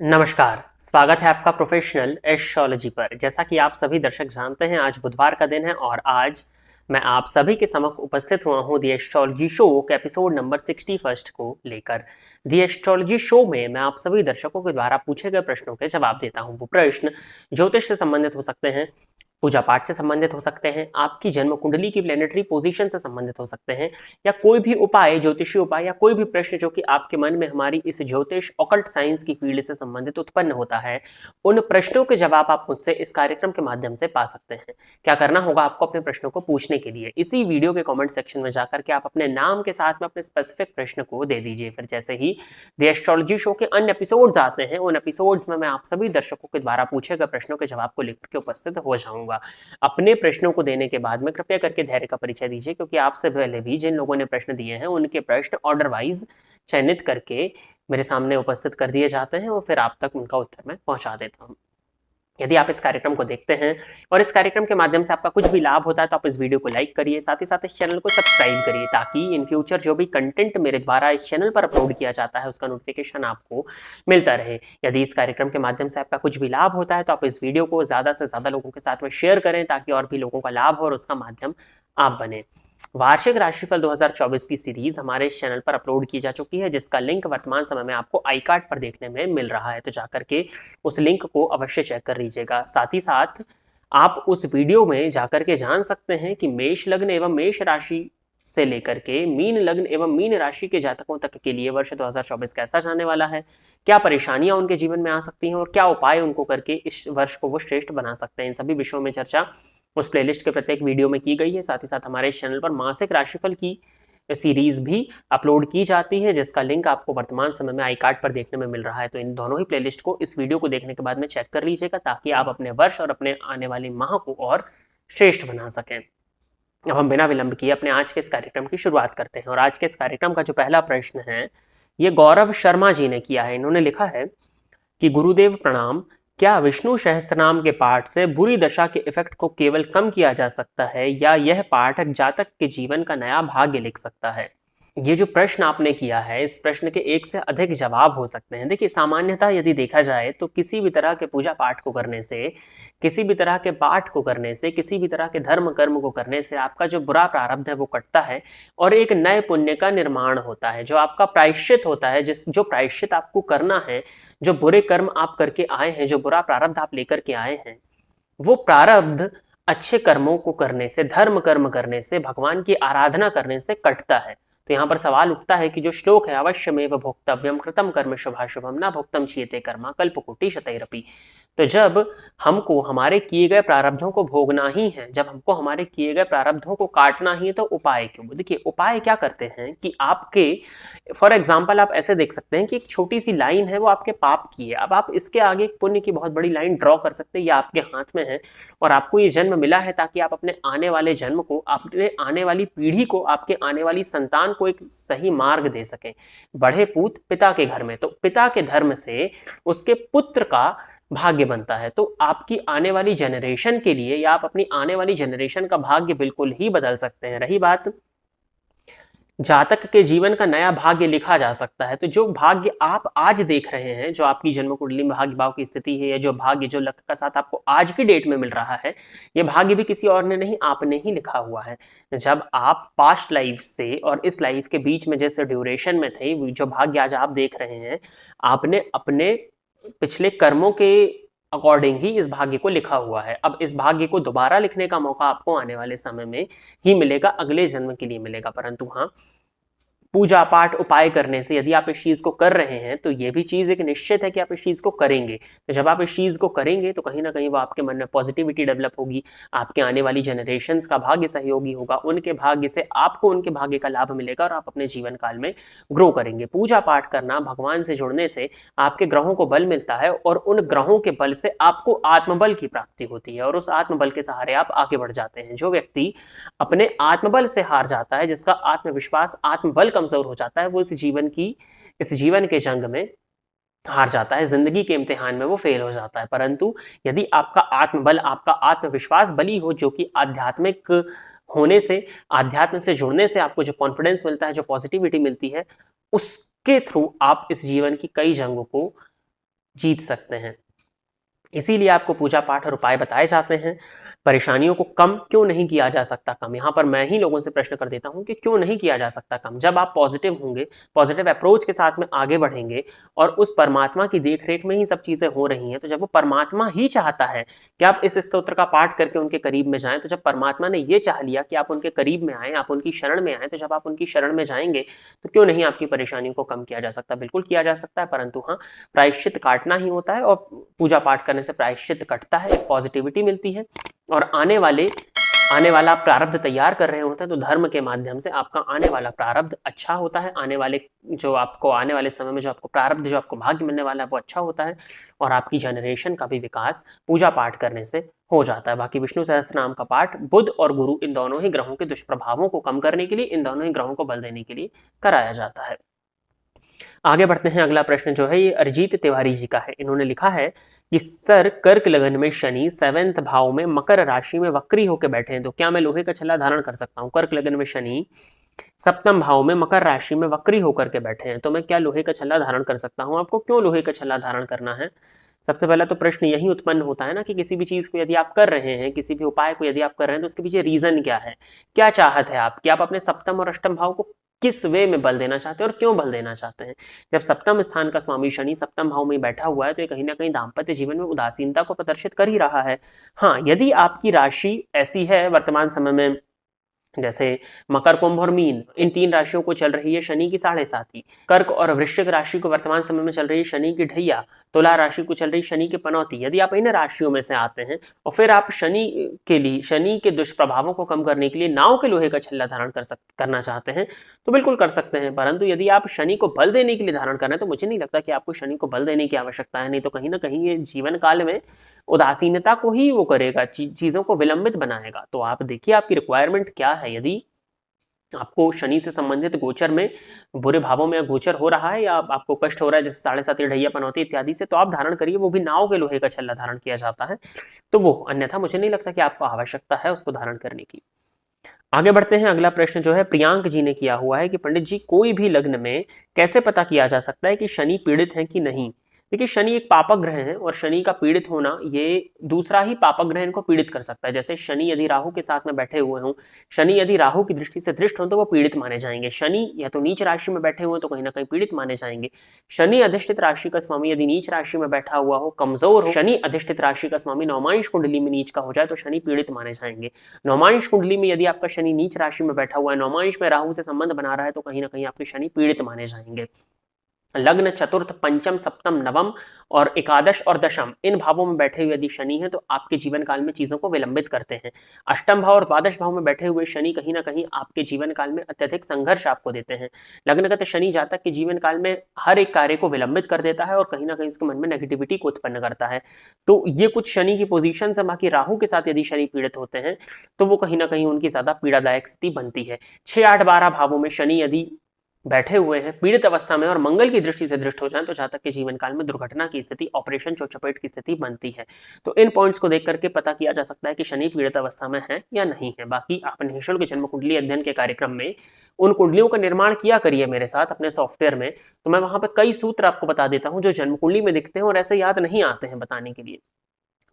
नमस्कार, स्वागत है आपका प्रोफेशनल एस्ट्रोलॉजी पर। जैसा कि आप सभी दर्शक जानते हैं, आज बुधवार का दिन है और आज मैं आप सभी के समक्ष उपस्थित हुआ हूं दी एस्ट्रोलॉजी शो के एपिसोड नंबर 61 को लेकर। दी एस्ट्रोलॉजी शो में मैं आप सभी दर्शकों के द्वारा पूछे गए प्रश्नों के जवाब देता हूं। वो प्रश्न ज्योतिष से संबंधित हो सकते हैं, पूजा पाठ से संबंधित हो सकते हैं, आपकी जन्म कुंडली की प्लेनेटरी पोजीशन से संबंधित हो सकते हैं, या कोई भी उपाय, ज्योतिषीय उपाय या कोई भी प्रश्न जो कि आपके मन में हमारी इस ज्योतिष ऑकल्ट साइंस की फील्ड से संबंधित उत्पन्न होता है, उन प्रश्नों के जवाब आप मुझसे इस कार्यक्रम के माध्यम से पा सकते हैं। क्या करना होगा आपको अपने प्रश्नों को पूछने के लिए? इसी वीडियो के कमेंट सेक्शन में जाकर के आप अपने नाम के साथ में अपने स्पेसिफिक प्रश्न को दे दीजिए। फिर जैसे ही द एस्ट्रोलॉजी शो के अन्य एपिसोड्स आते हैं, उन एपिसोड्स में मैं आप सभी दर्शकों के द्वारा पूछे गए प्रश्नों के जवाब को लेकर के उपस्थित हो जाऊंगा। अपने प्रश्नों को देने के बाद में कृपया करके धैर्य का परिचय दीजिए, क्योंकि आपसे पहले भी जिन लोगों ने प्रश्न दिए हैं उनके प्रश्न ऑर्डर वाइज चयनित करके मेरे सामने उपस्थित कर दिए जाते हैं और फिर आप तक उनका उत्तर मैं पहुंचा देता हूं। यदि आप इस कार्यक्रम को देखते हैं और इस कार्यक्रम के माध्यम से आपका कुछ भी लाभ होता है तो आप इस वीडियो को लाइक करिए, साथ ही साथ इस चैनल को सब्सक्राइब करिए, ताकि इन फ्यूचर जो भी कंटेंट मेरे द्वारा इस चैनल पर अपलोड किया जाता है उसका नोटिफिकेशन आपको मिलता रहे। यदि इस कार्यक्रम के माध्यम से आपका कुछ भी लाभ होता है तो आप इस वीडियो को ज़्यादा से ज़्यादा लोगों के साथ में शेयर करें, ताकि और भी लोगों का लाभ हो और उसका माध्यम आप बने। वार्षिक राशिफल 2024 की सीरीज हमारे इस चैनल पर अपलोड की जा चुकी है, जिसका लिंक वर्तमान समय में आपको आई कार्ड पर देखने में मिल रहा है, तो जाकर के उस लिंक को अवश्य चेक कर लीजिएगा। साथ ही साथ आप उस वीडियो में जाकर के जान सकते हैं कि मेष लग्न एवं मेष राशि से लेकर के मीन लग्न एवं मीन राशि के जातकों तक के लिए वर्ष 2024 कैसा जाने वाला है, क्या परेशानियां उनके जीवन में आ सकती हैं और क्या उपाय उनको करके इस वर्ष को वो श्रेष्ठ बना सकते हैं। इन सभी विषयों में चर्चा उस प्लेलिस्ट के प्रत्येक वीडियो में की गई है। साथ ही साथ हमारे इस चैनल पर मासिक राशिफल की सीरीज भी अपलोड की जाती है, जिसका लिंक आपको वर्तमान समय में आई कार्ड पर देखने में मिल रहा है। तो इन दोनों ही प्लेलिस्ट को इस वीडियो को देखने के बाद में चेक कर लीजिएगा, ताकि आप अपने वर्ष और अपने आने वाले माह को और श्रेष्ठ बना सकें। अब हम बिना विलंब किए अपने आज के इस कार्यक्रम की शुरुआत करते हैं और आज के इस कार्यक्रम का जो पहला प्रश्न है ये गौरव शर्मा जी ने किया है। इन्होंने लिखा है कि गुरुदेव प्रणाम, क्या विष्णु सहस्त्रनाम के पाठ से बुरी दशा के इफेक्ट को केवल कम किया जा सकता है, या यह पाठ जातक के जीवन का नया भाग्य लिख सकता है? ये जो प्रश्न आपने किया है, इस प्रश्न के एक से अधिक जवाब हो सकते हैं। देखिए, सामान्यतः यदि देखा जाए तो किसी भी तरह के पूजा पाठ को करने से, किसी भी तरह के पाठ को करने से, किसी भी तरह के धर्म कर्म को करने से आपका जो बुरा प्रारब्ध है वो कटता है और एक नए पुण्य का निर्माण होता है। जो आपका प्रायश्चित होता है, जो प्रायश्चित आपको करना है, जो बुरे कर्म आप करके आए हैं, जो बुरा प्रारब्ध आप लेकर के आए हैं, वो प्रारब्ध अच्छे कर्मों को करने से, धर्म कर्म करने से, भगवान की आराधना करने से कटता है। तो यहाँ पर सवाल उठता है कि जो श्लोक है, अवश्यमेव भोक्तव्यम कृतम कर्म शुभाशुभम न भोक्तम क्षीयते कर्मा कल्पकोटि शतैरपि। तो जब हमको हमारे किए गए प्रारब्धों को भोगना ही है, जब हमको हमारे किए गए प्रारब्धों को काटना ही है, तो उपाय क्यों? देखिए, उपाय क्या करते हैं कि आपके फॉर एग्जाम्पल आप ऐसे देख सकते हैं कि एक छोटी सी लाइन है वो आपके पाप की है। अब आप इसके आगे एक पुण्य की बहुत बड़ी लाइन ड्रॉ कर सकते हैं, ये आपके हाथ में है और आपको ये जन्म मिला है ताकि आप अपने आने वाले जन्म को, अपने आने वाली पीढ़ी को, आपके आने वाली संतान को एक सही मार्ग दे सकें। बढ़े पूत पिता के घर में, तो पिता के धर्म से उसके पुत्र का भाग्य बनता है। तो आपकी आने वाली जनरेशन के लिए, या आप अपनी आने वाली जनरेशन का भाग्य बिल्कुल ही बदल सकते हैं। रही बात जातक के जीवन का नया भाग्य लिखा जा सकता है, तो जो भाग्य आप आज देख रहे हैं, जो आपकी जन्म कुंडली में भाग्य भाव की स्थिति है, या जो भाग्य जो लक का साथ आपको आज की डेट में मिल रहा है, ये भाग्य भी किसी और ने नहीं, आपने ही लिखा हुआ है। जब आप पास्ट लाइफ से और इस लाइफ के बीच में जैसे ड्यूरेशन में थे, जो भाग्य आज आप देख रहे हैं, आपने अपने पिछले कर्मों के अकॉर्डिंग ही इस भाग्य को लिखा हुआ है। अब इस भाग्य को दोबारा लिखने का मौका आपको आने वाले समय में ही मिलेगा, अगले जन्म के लिए मिलेगा। परंतु हाँ, पूजा पाठ उपाय करने से यदि आप इस चीज को कर रहे हैं तो ये भी चीज एक निश्चित है कि आप इस चीज को करेंगे। तो जब आप इस चीज को करेंगे तो कहीं ना कहीं वो आपके मन में पॉजिटिविटी डेवलप होगी, आपके आने वाली जनरेशंस का भाग्य सहयोगी होगा, उनके भाग्य से आपको उनके भाग्य का लाभ मिलेगा और आप अपने जीवन काल में ग्रो करेंगे। पूजा पाठ करना, भगवान से जुड़ने से आपके ग्रहों को बल मिलता है और उन ग्रहों के बल से आपको आत्मबल की प्राप्ति होती है और उस आत्मबल के सहारे आप आगे बढ़ जाते हैं। जो व्यक्ति अपने आत्मबल से हार जाता है, जिसका आत्मविश्वास, आत्मबल कमजोर हो जाता है, वो इस जीवन के जंग में हार जाता है, जिंदगी के इम्तिहान में वो फेल हो जाता है। परंतु यदि आपका आत्मबल, आपका आत्मविश्वास बली हो, जो कि आध्यात्मिक होने से, आध्यात्म से जुड़ने से आपको जो कॉन्फिडेंस मिलता है, जो पॉजिटिविटी मिलती है, उसके थ्रू आप इस जीवन की कई जंगों को जीत सकते हैं। इसीलिए आपको पूजा पाठ और उपाय बताए जाते हैं। परेशानियों को कम क्यों नहीं किया जा सकता कम? यहाँ पर मैं ही लोगों से प्रश्न कर देता हूँ कि क्यों नहीं किया जा सकता कम? जब आप पॉजिटिव होंगे, पॉजिटिव अप्रोच के साथ में आगे बढ़ेंगे और उस परमात्मा की देख-रेख में ही सब चीज़ें हो रही हैं, तो जब वो परमात्मा ही चाहता है कि आप इस स्तोत्र का पाठ करके उनके करीब में जाएँ, तो जब परमात्मा ने ये चाह लिया कि आप उनके करीब में आएँ, आप उनकी शरण में आएँ, तो जब आप उनकी शरण में जाएँगे, तो क्यों नहीं आपकी परेशानियों को कम किया जा सकता? बिल्कुल किया जा सकता है, परंतु हाँ, प्रायश्चित काटना ही होता है और पूजा पाठ करने से प्रायश्चित कटता है, एक पॉजिटिविटी मिलती है और आने वाला प्रारब्ध तैयार कर रहे होते हैं, तो धर्म के माध्यम से आपका आने वाला प्रारब्ध अच्छा होता है। आने वाले समय में जो आपको प्रारब्ध, जो आपको भाग्य मिलने वाला है, वो अच्छा होता है और आपकी जनरेशन का भी विकास पूजा पाठ करने से हो जाता है। बाकी विष्णु सहस्त्र नाम का पाठ बुध और गुरु, इन दोनों ही ग्रहों के दुष्प्रभावों को कम करने के लिए, इन दोनों ही ग्रहों को बल देने के लिए कराया जाता है। आगे बढ़ते हैं। अगला प्रश्न जो है ये अरिजीत तिवारी जी का है। इन्होंने लिखा है कि सर, कर्क लगन में शनि 7वें भाव में मकर राशि में वक्री होकर बैठे हैं, तो क्या मैं लोहे का छल्ला धारण कर सकता हूँ? कर्क लगन में शनि 7वें भाव में मकर राशि में वक्री होकर के बैठे हैं, तो मैं क्या लोहे का छल्ला धारण कर सकता हूँ? आपको क्यों लोहे का छल्ला धारण करना है? सबसे पहला तो प्रश्न यही उत्पन्न होता है ना कि किसी भी चीज को यदि आप कर रहे हैं, किसी भी उपाय को यदि आप कर रहे हैं, तो उसके पीछे रीजन क्या है, क्या चाहत है आप, कि आप अपने सप्तम और अष्टम भाव को किस वे में बल देना चाहते हैं और क्यों बल देना चाहते हैं। जब सप्तम स्थान का स्वामी शनि सप्तम भाव में बैठा हुआ है, तो ये कहीं ना कहीं दाम्पत्य जीवन में उदासीनता को प्रदर्शित कर ही रहा है। हाँ, यदि आपकी राशि ऐसी है वर्तमान समय में, जैसे मकर, कुंभ और मीन, इन 3 राशियों को चल रही है शनि की 7.5, कर्क और वृश्चिक राशि को वर्तमान समय में चल रही है शनि की ढैया, तुला राशि को चल रही शनि की पनौती। यदि आप इन राशियों में से आते हैं और फिर आप शनि के दुष्प्रभावों को कम करने के लिए नाव के लोहे का छल्ला धारण करना चाहते हैं, तो बिल्कुल कर सकते हैं। परंतु यदि आप शनि को बल देने के लिए धारण कर रहे हैं, तो मुझे नहीं लगता कि आपको शनि को बल देने की आवश्यकता है। नहीं तो कहीं ना कहीं ये जीवन काल में उदासीनता को ही वो करेगा, चीजों को विलंबित बनाएगा। तो आप देखिए आपकी रिक्वायरमेंट क्या है। यदि आपको शनि से संबंधित गोचर में बुरे भावों में गोचर हो रहा है या आपको कष्ट हो रहा है, जैसे 7.5 ढैया पनौती इत्यादि से, तो आप धारण करिए, वो भी नाव के लोहे का छल्ला धारण किया जाता है, तो वो, अन्यथा मुझे नहीं लगता कि आपको आवश्यकता है उसको धारण करने की। आगे बढ़ते हैं। अगला प्रश्न जो है प्रियांक जी ने किया हुआ है कि पंडित जी, कोई भी लग्न में कैसे पता किया जा सकता है कि शनि पीड़ित है कि नहीं? देखिए, शनि एक पापक ग्रह है और शनि का पीड़ित होना, ये दूसरा ही पापक ग्रह इनको पीड़ित कर सकता है। जैसे शनि यदि राहु के साथ में बैठे हुए हों, शनि यदि राहु की दृष्टि से दृष्ट हो, तो वो पीड़ित माने जाएंगे। शनि या तो नीच राशि में बैठे हुए तो कहीं ना कहीं पीड़ित माने जाएंगे। शनि अधिष्ठित राशि का स्वामी यदि नीच राशि में बैठा हुआ हो, कमजोर हो, शनि अधिष्ठित राशि का स्वामी नौमांश कुंडली में नीच का हो जाए, तो शनि पीड़ित माने जाएंगे। नौमांश कुंडली में यदि आपका शनि नीच राशि में बैठा हुआ है, नौमांश में राहु से संबंध बना रहा है, तो कहीं ना कहीं आपके शनि पीड़ित माने जाएंगे। लग्न, चतुर्थ, पंचम, सप्तम, नवम और एकादश और दशम, इन भावों में बैठे हुए यदि शनि है, तो आपके जीवन काल में चीजों को विलंबित करते हैं। अष्टम भाव और द्वादश भाव में बैठे हुए शनि कहीं ना कहीं आपके जीवन काल में अत्यधिक संघर्ष आपको देते हैं। लग्नगत शनि जातक के जीवन काल में हर एक कार्य को विलंबित कर देता है और कहीं ना कहीं उसके मन में नेगेटिविटी को उत्पन्न करता है। तो ये कुछ शनि की पोजीशन है। बाकी राहु के साथ यदि शनि पीड़ित होते हैं, तो वो कहीं ना कहीं उनकी ज्यादा पीड़ादायक स्थिति बनती है। 6, 8, 12 भावों में शनि यदि बैठे हुए हैं पीड़ित अवस्था में और मंगल की दृष्टि से दृष्ट हो जाए, तो जातक के जीवन काल में दुर्घटना की स्थिति, ऑपरेशन, चोट-चपेट की स्थिति बनती है। तो इन पॉइंट्स को देख करके पता किया जा सकता है कि शनि पीड़ित अवस्था में है या नहीं है। बाकी आप निःशुल्क जन्म कुंडली अध्ययन के कार्यक्रम में उन कुंडलियों का निर्माण किया करिए मेरे साथ अपने सॉफ्टवेयर में, तो मैं वहां पर कई सूत्र आपको बता देता हूं जो जन्म कुंडली में दिखते हैं और ऐसे याद नहीं आते हैं बताने के लिए,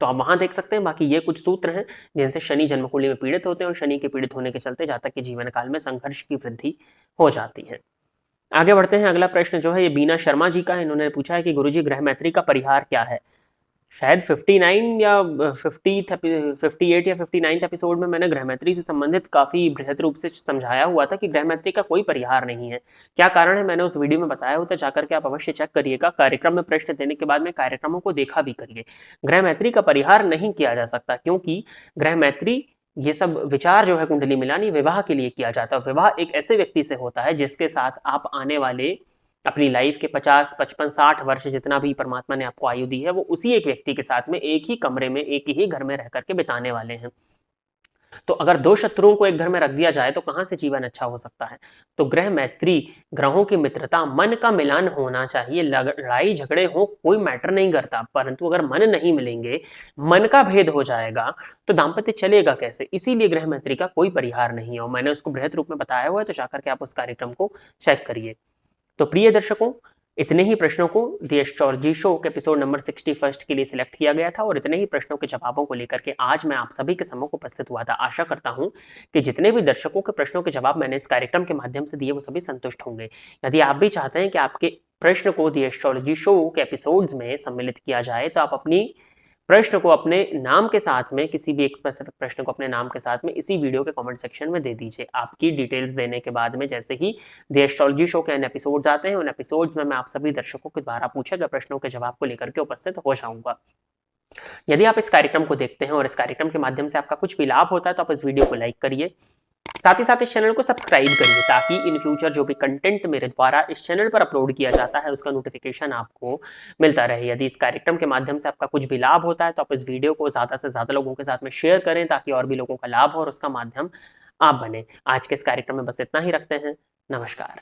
तो आप वहां देख सकते हैं। बाकी ये कुछ सूत्र हैं जिनसे शनि जन्म कुंडली में पीड़ित होते हैं और शनि के पीड़ित होने के चलते जातक के जीवन काल में संघर्ष की वृद्धि हो जाती है। आगे बढ़ते हैं। अगला प्रश्न जो है ये बीना शर्मा जी का है। इन्होंने पूछा है कि गुरुजी, ग्रह मैत्री का परिहार क्या है? शायद 59 या 58 या 59 एपिसोड में मैंने ग्रह मैत्री से संबंधित काफी बृहद रूप से समझाया हुआ था कि ग्रह मैत्री का कोई परिहार नहीं है। क्या कारण है मैंने उस वीडियो में बताया होता, जाकर के आप अवश्य चेक करिएगा। कार्यक्रम में प्रश्न देने के बाद में कार्यक्रमों को देखा भी करिए। ग्रह मैत्री का परिहार नहीं किया जा सकता, क्योंकि ग्रह मैत्री, ये सब विचार जो है कुंडली मिलानी, विवाह के लिए किया जाता है। विवाह एक ऐसे व्यक्ति से होता है जिसके साथ आप आने वाले अपनी लाइफ के 50, 55, 60 वर्ष, जितना भी परमात्मा ने आपको आयु दी है, वो उसी एक व्यक्ति के साथ में एक ही कमरे में, एक ही घर में रह करके बिताने वाले हैं। तो अगर 2 शत्रुओं को एक घर में रख दिया जाए तो कहां से जीवन अच्छा हो सकता है? तो ग्रह मैत्री, ग्रहों की मित्रता, मन का मिलान होना चाहिए। लड़ाई झगड़े हो, कोई मैटर नहीं करता, परंतु अगर मन नहीं मिलेंगे, मन का भेद हो जाएगा, तो दाम्पत्य चलेगा कैसे? इसीलिए ग्रह मैत्री का कोई परिहार नहीं है और मैंने उसको बृहद रूप में बताया हुआ है, तो जाकर के आप उस कार्यक्रम को चेक करिए। तो प्रिय दर्शकों, इतने ही प्रश्नों को द एस्ट्रोलॉजी शो के एपिसोड नंबर 61 के लिए सिलेक्ट किया गया था और इतने ही प्रश्नों के जवाबों को लेकर के आज मैं आप सभी के सम्मुख उपस्थित हुआ था। आशा करता हूं कि जितने भी दर्शकों के प्रश्नों के जवाब मैंने इस कार्यक्रम के माध्यम से दिए वो सभी संतुष्ट होंगे। यदि आप भी चाहते हैं कि आपके प्रश्न को द एस्ट्रोलॉजी शो के एपिसोड्स में सम्मिलित किया जाए तो आप अपनी प्रश्न को अपने नाम के साथ में, किसी भी एक स्पेसिफिक प्रश्न को अपने नाम के साथ में इसी वीडियो के कमेंट सेक्शन में दे दीजिए। आपकी डिटेल्स देने के बाद में जैसे ही द एस्ट्रोलॉजी शो के इन एपिसोड्स आते हैं, उन एपिसोड्स में मैं आप सभी दर्शकों के द्वारा पूछे गए प्रश्नों के जवाब को लेकर के उपस्थित हो जाऊंगा। यदि आप इस कार्यक्रम को देखते हैं और इस कार्यक्रम के माध्यम से आपका कुछ भी लाभ होता है तो आप इस वीडियो को लाइक करिए, साथ ही साथ इस चैनल को सब्सक्राइब करिए ताकि इन फ्यूचर जो भी कंटेंट मेरे द्वारा इस चैनल पर अपलोड किया जाता है उसका नोटिफिकेशन आपको मिलता रहे। यदि इस कार्यक्रम के माध्यम से आपका कुछ भी लाभ होता है तो आप इस वीडियो को ज़्यादा से ज़्यादा लोगों के साथ में शेयर करें ताकि और भी लोगों का लाभ हो और उसका माध्यम आप बने। आज के इस कार्यक्रम में बस इतना ही रखते हैं। नमस्कार।